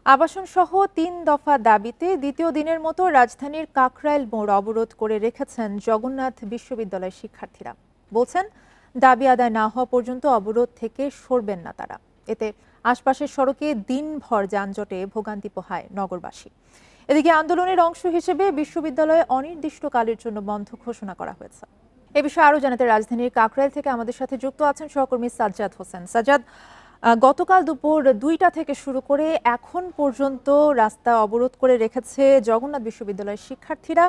আবাসন সহ ৩ দফা দাবিতে দ্বিতীয় দিনের মতো রাজধানীর কাকরাইল মোড় অবরোধ করে রেখেছেন জগন্নাথ বিশ্ববিদ্যালয়ের শিক্ষার্থীরা। বলছেন, দাবি আদায় না হওয়া পর্যন্ত অবরোধ থেকে সরবেন না তারা। এতে আশপাশের সড়কে দিনভর যানজটে ভোগান্তি পোহায় নগরবাসী। এদিকে আন্দোলনের অংশ হিসেবে বিশ্ববিদ্যালয়ে অনির্দিষ্টকালের জন্য বন্ধ ঘোষণা করা হয়েছে। এ বিষয়ে আরও জানাতে রাজধানীর কাকরাইল থেকে আমাদের সাথে যুক্ত আছেন সহকর্মী সাজ্জাদ হোসেন। সাজ্জাদ, গতকাল দুপুর ২টা থেকে শুরু করে এখন পর্যন্ত রাস্তা অবরোধ করে রেখেছে জগন্নাথ বিশ্ববিদ্যালয়ের শিক্ষার্থীরা।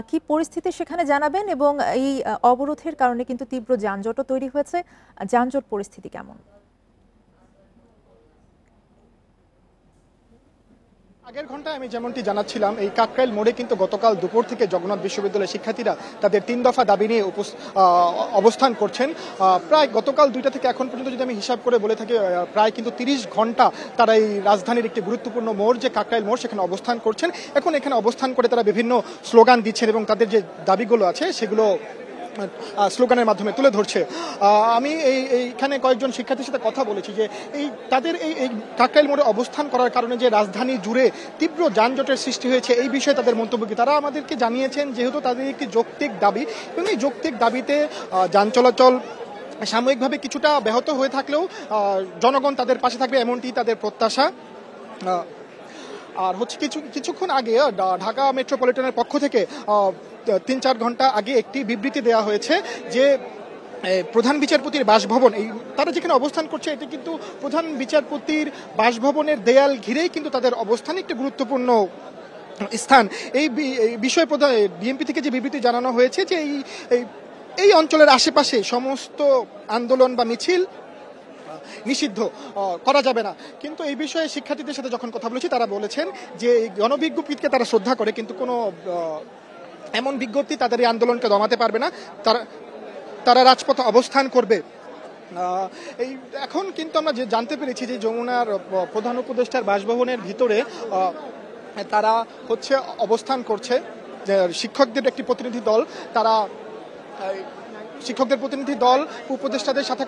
কি পরিস্থিতি সেখানে জানাবেন, এবং এই অবরোধের কারণে কিন্তু তীব্র যানজটও তৈরি হয়েছে। যানজট পরিস্থিতি কেমন? আগের ঘন্টায় আমি যেমনটি জানাচ্ছিলাম, এই কাকরাইল মোড়ে কিন্তু গতকাল দুপুর থেকে জগন্নাথ বিশ্ববিদ্যালয়ের শিক্ষার্থীরা তাদের ৩ দফা দাবি নিয়ে অবস্থান করছেন। প্রায় গতকাল ২টা থেকে এখন পর্যন্ত যদি আমি হিসাব করে বলে থাকি, প্রায় কিন্তু ৩০ ঘন্টা তারা এই রাজধানীর একটি গুরুত্বপূর্ণ মোড় যে কাকরাইল মোড় সেখানে অবস্থান করছেন। এখন এখানে অবস্থান করে তারা বিভিন্ন স্লোগান দিচ্ছেন এবং তাদের যে দাবিগুলো আছে সেগুলো স্লোগানের মাধ্যমে তুলে ধরছে। আমি এইখানে কয়েকজন শিক্ষার্থীর সাথে কথা বলেছি যে তাদের এই কাকরাইল মোড়ে অবস্থান করার কারণে যে রাজধানী জুড়ে তীব্র যানজটের সৃষ্টি হয়েছে এই বিষয়ে তাদের মন্তব্য কি। তারা আমাদেরকে জানিয়েছেন যেহেতু তাদের একটি যৌক্তিক দাবি এবং এই যৌক্তিক দাবিতে যান চলাচল সাময়িকভাবে কিছুটা ব্যাহত হয়ে থাকলেও জনগণ তাদের পাশে থাকবে এমনটি তাদের প্রত্যাশা। আর হচ্ছে কিছুক্ষণ আগে ঢাকা মেট্রোপলিটনের পক্ষ থেকে ৩-৪ ঘন্টা আগে একটি বিবৃতি দেওয়া হয়েছে যে প্রধান বিচারপতির বাসভবন, তারা যেখানে অবস্থান করছে এটি কিন্তু প্রধান বিচারপতির বাসভবনের দেয়াল ঘিরেই কিন্তু তাদের অবস্থান একটি গুরুত্বপূর্ণ স্থান। এই বিষয়ে বিএনপি থেকে যে বিবৃতি জানানো হয়েছে যে এই অঞ্চলের আশেপাশে সমস্ত আন্দোলন বা মিছিল নিষিদ্ধ করা যাবে না। কিন্তু এই বিষয়ে শিক্ষার্থীদের সাথে যখন কথা বলেছি তারা বলেছেন যে এই গণবিজ্ঞপ্তিকে তারা শ্রদ্ধা করে, কিন্তু কোনো এমন বিজ্ঞপ্তি তাদের এই আন্দোলনকে দমাতে পারবে না। তারা রাজপথে অবস্থান করবে। এই এখন কিন্তু আমরা যে জানতে পেরেছি যে যমুনার প্রধান উপদেষ্টার বাসভবনের ভিতরে তারা হচ্ছে অবস্থান করছে। যে শিক্ষকদের একটি প্রতিনিধি দল, তারা শিক্ষকদের প্রতিনিধি দল উপদেষ্টাদের সাথে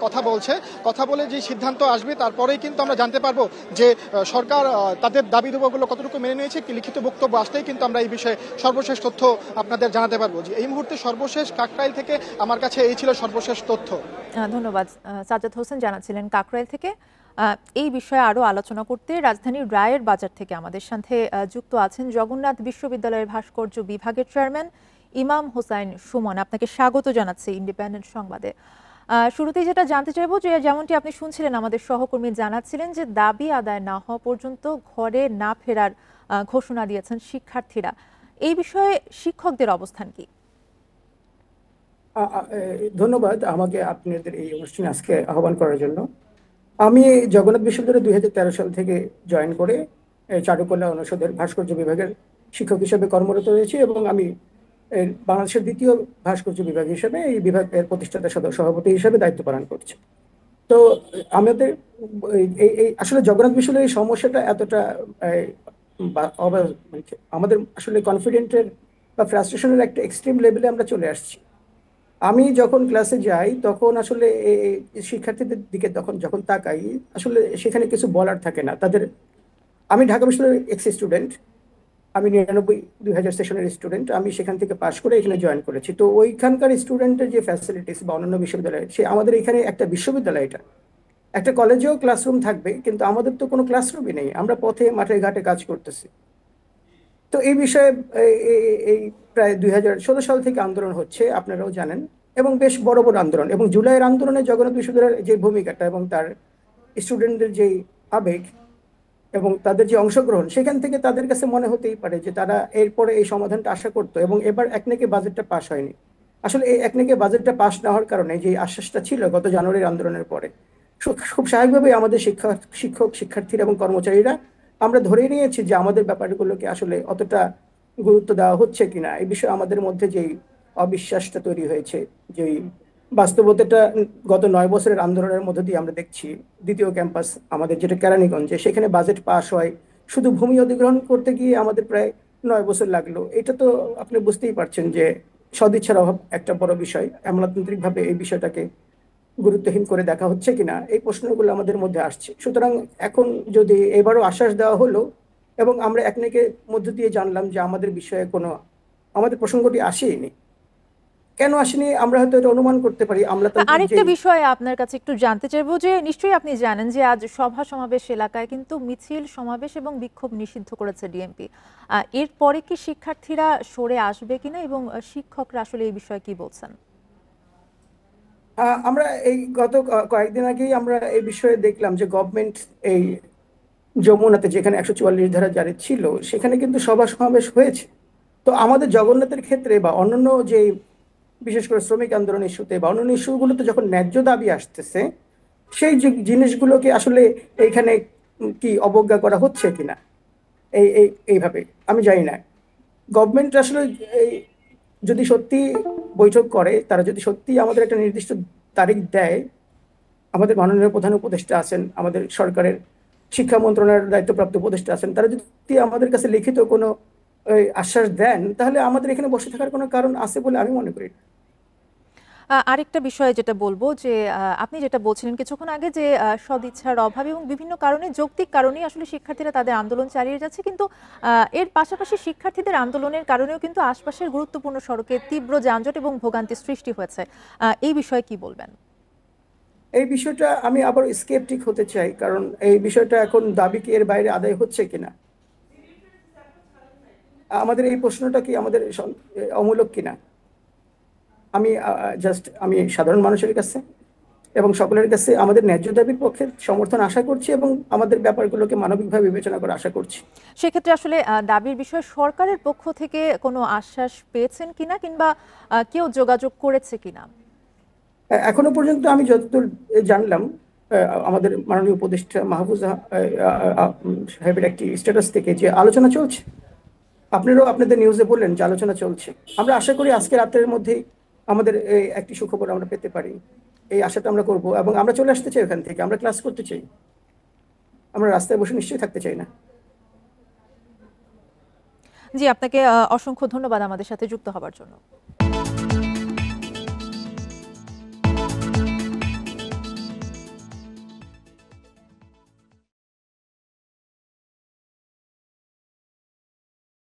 কথা বলে যে সিদ্ধান্ত আসবে তারপরেই কিন্তু আমরা জানতে পারবো যে সরকার তাদের দাবি দেওয়াগুলো কতটুকু মেনে নিয়েছে। কি লিখিত বক্তব্য আসলেই কিন্তু আমরা এই বিষয়ে সর্বশেষ তথ্য আপনাদের জানাতে পারবো। যে এই মুহূর্তে সর্বশেষ কাকরাইল থেকে আমার কাছে এই ছিল সর্বশেষ তথ্য। ধন্যবাদ। সাজ্জাদ হোসেন জানাচ্ছিলেন কাকরাইল থেকে। এই বিষয়ে আরো আলোচনা করতে রাজধানীর রায়ের বাজার থেকে আমাদের সাথে যুক্ত আছেন জগন্নাথ বিশ্ববিদ্যালয়ের ভাস্কর্য বিভাগের চেয়ারম্যান ইমাম হোসাইন সুমন। আপনাকে স্বাগত জানাচ্ছি ইন্ডিপেন্ডেন্ট সংবাদে। শুরুতেই যেটা জানতে চাইবো, যে যেমনটি আপনি শুনছিলেন আমাদের সহকর্মী জানাচ্ছিলেন যে দাবি আদায় না হওয়া পর্যন্ত ঘরে না ফেরার ঘোষণা দিয়েছেন শিক্ষার্থীরা। এই বিষয়ে শিক্ষকদের অবস্থান কি? ধন্যবাদ আমাকে আপনাদের এই অনুষ্ঠানে আজকে আহ্বান করার জন্য। আমি জগন্নাথ বিশ্ববিদ্যালয়ে 2013 সাল থেকে জয়েন করে চারুকলা অনুষদের ভাস্কর্য বিভাগের শিক্ষক হিসেবে কর্মরত রয়েছি এবং আমি বাংলাদেশের দ্বিতীয় ভাস্কর্য বিভাগ হিসেবে এই বিভাগের প্রতিষ্ঠাতা সভাপতি হিসেবে দায়িত্ব পালন করছি। তো আমাদের আসলে জগন্নাথ বিশ্ববিদ্যালয়ের এই সমস্যাটা এতটা আমাদের আসলে কনফিডেন্টের বা ফ্রাস্ট্রেশনের একটা এক্সট্রিম লেভেলে আমরা চলে আসছি। আমি যখন ক্লাসে যাই তখন আসলে শিক্ষার্থীদের দিকে যখন তাকাই আসলে সেখানে কিছু বলার থাকে না তাদের। আমি ঢাকা বিশ্ববিদ্যালয়ের এক্স স্টুডেন্ট, আমি 99-2000 সেশনের স্টুডেন্ট। আমি সেখান থেকে পাশ করে এখানে জয়েন করেছি। তো ওইখানকার স্টুডেন্টের যে ফ্যাসিলিটিস বা অন্যান্য বিশ্ববিদ্যালয়, সে আমাদের এখানে একটা বিশ্ববিদ্যালয়, এটা একটা কলেজেও ক্লাসরুম থাকবে, কিন্তু আমাদের তো কোনো ক্লাসরুমই নেই। আমরা পথে মাঠে ঘাটে কাজ করতেছি। তো এই বিষয়ে এই প্রায় 2016 সাল থেকে আন্দোলন হচ্ছে, আপনারাও জানেন, এবং বেশ বড় বড় আন্দোলন। এবং জুলাইয়ের আন্দোলনে জগন্নাথ বিশ্ববিদ্যালয়ের যে ভূমিকাটা এবং তার স্টুডেন্টদের যে আবেগ এবং তাদের যে অংশগ্রহণ, সেখান থেকে তাদের কাছে মনে হতেই পারে যে তারা এরপরে এই সমাধানটা আশা করতো। এবং এবার একনেকে বাজেটটা পাস হয়নি। আসলে এই একনেকে বাজেটটা পাস না হওয়ার কারণে যে আশ্বাসটা ছিল গত জানুয়ারির আন্দোলনের পরে, খুব স্বাভাবিকভাবে আমাদের শিক্ষার্থীরা এবং কর্মচারীরা আমরা ধরে নিয়েছি যে আমাদের ব্যাপারগুলোকে আসলে অতটা গুরুত্ব দেওয়া হচ্ছে কিনা। এই বিষয়ে আমাদের মধ্যে যেই অবিশ্বাসটা তৈরি হয়েছে, যেই বাস্তবতাটা গত 9 বছরের আন্দোলনের মধ্যে দিয়ে আমরা দেখছি। দ্বিতীয় ক্যাম্পাস আমাদের যেটা কেরানীগঞ্জে, সেখানে বাজেট পাস হয়, শুধু ভূমি অধিগ্রহণ করতে গিয়ে আমাদের প্রায় 9 বছর লাগলো। এটা তো আপনি বুঝতেই পারছেন যে সদিচ্ছার অভাব একটা বড় বিষয়। আমলাতান্ত্রিকভাবে এই বিষয়টাকে গুরুত্বহীন করে দেখা হচ্ছে কিনা, এই প্রশ্নগুলো আমাদের মধ্যে আসছে। সুতরাং এখন যদি এবারও আশ্বাস দেওয়া হলো এবং আমরা একনেকের মধ্য দিয়ে জানলাম যে আমাদের বিষয়ে কোনো আমাদের প্রসঙ্গটি আসেনি, কেন আসেনি আমরা হয়তো এটা অনুমান করতে পারি আমলাতান্ত্রিক যে। আরেকটা বিষয় আপনার কাছে একটু জানতে চাইবো যে নিশ্চয়ই আপনি জানেন যে আজ সভা সমাবেশ এলাকায় কিন্তু মিছিল সমাবেশ এবং বিক্ষোভ নিষিদ্ধ করেছে ডিএমপি। এরপরে কি শিক্ষার্থীরা সরে আসবে কিনা এবং শিক্ষকরা আসলে এই বিষয়ে কি বলছেন? আমরা এই গত কয়েকদিন আগেই আমরা এই বিষয়ে দেখলাম যে গভর্নমেন্ট এই যমুনাতে যেখানে 144 ধারা জারি ছিল সেখানে কিন্তু সভা সমাবেশ হয়েছে। তো আমাদের জগন্নাথের ক্ষেত্রে বা অন্যান্য যে বিশেষ করে শ্রমিক আন্দোলন ইস্যুতে বা অন্যান্য ইস্যুগুলোতে যখন ন্যায্য দাবি আসতেছে, সেই যে জিনিসগুলোকে আসলে এইখানে কি অবজ্ঞা করা হচ্ছে কিনা এইভাবে আমি জানি না। গভর্নমেন্ট আসলে এই যদি সত্যি বৈঠক করে, তারা যদি সত্যি আমাদের একটা নির্দিষ্ট তারিখ দেয়, আমাদের মাননীয় প্রধান উপদেষ্টা আছেন, আমাদের সরকারের শিক্ষা মন্ত্রণালয়ের দায়িত্বপ্রাপ্ত উপদেষ্টা আছেন, তারা যদি আমাদের কাছে লিখিত কোনো আশ্বাস দেন, তাহলে আমাদের এখানে বসে থাকার কোনো কারণ আছে বলে আমি মনে করি না। আরেকটা বিষয় যেটা বলবো যে আপনি যেটা বলছিলেন কিছুক্ষণ আগে যে সদিচ্ছার অভাব এবং বিভিন্ন কারণে যৌক্তিক কারণেই আসলে শিক্ষার্থীরা তাদের আন্দোলন চালিয়ে যাচ্ছে, কিন্তু এর পাশাপাশি শিক্ষার্থীদের আন্দোলনের কারণেও কিন্তু আশপাশের গুরুত্বপূর্ণ সড়কে তীব্র যানজট এবং ভোগান্তি সৃষ্টি হয়েছে। এই বিষয়ে কি বলবেন? এই বিষয়টা আমি আবার স্কেপটিক হতে চাই, কারণ এই বিষয়টা এখন দাবি কি এর বাইরে আদায় হচ্ছে কিনা, আমাদের এই প্রশ্নটা কি আমাদের অমূলক কিনা। আমি সাধারণ মানুষের কাছে এবং সকলের কাছে আমাদের ন্যায্য দাবির পক্ষে সমর্থন আশা করছি এবং আমাদের ব্যাপারগুলোকে মানবিকভাবে বিবেচনা করে আশা করছি। সেক্ষেত্রে আসলে দাবির বিষয়ে সরকারের পক্ষ থেকে কোনো আশ্বাস পেয়েছেন কিনা কিংবা কেউ যোগাযোগ করেছে কিনা? এখনো পর্যন্ত আমি যতদূর জানলাম, আমাদের মাননীয় উপদেষ্টা মাহফুজা সাহেবের একটি স্ট্যাটাস থেকে যে আলোচনা চলছে, আপনারাও আপনাদের নিউজে বললেন যে আলোচনা চলছে। আমরা আশা করি আজকে রাতের মধ্যেই আমাদের একটি সুখবর আমরা পেতে পারি, এই আশাটা আমরা করব এবং আমরা চলে আসতে চাই ওখান থেকে, আমরা ক্লাস করতে চাই, আমরা রাস্তায় বসে নিশ্চয়ই থাকতে চাই না। জি, আপনাকে অসংখ্য ধন্যবাদ আমাদের সাথে যুক্ত হবার জন্য।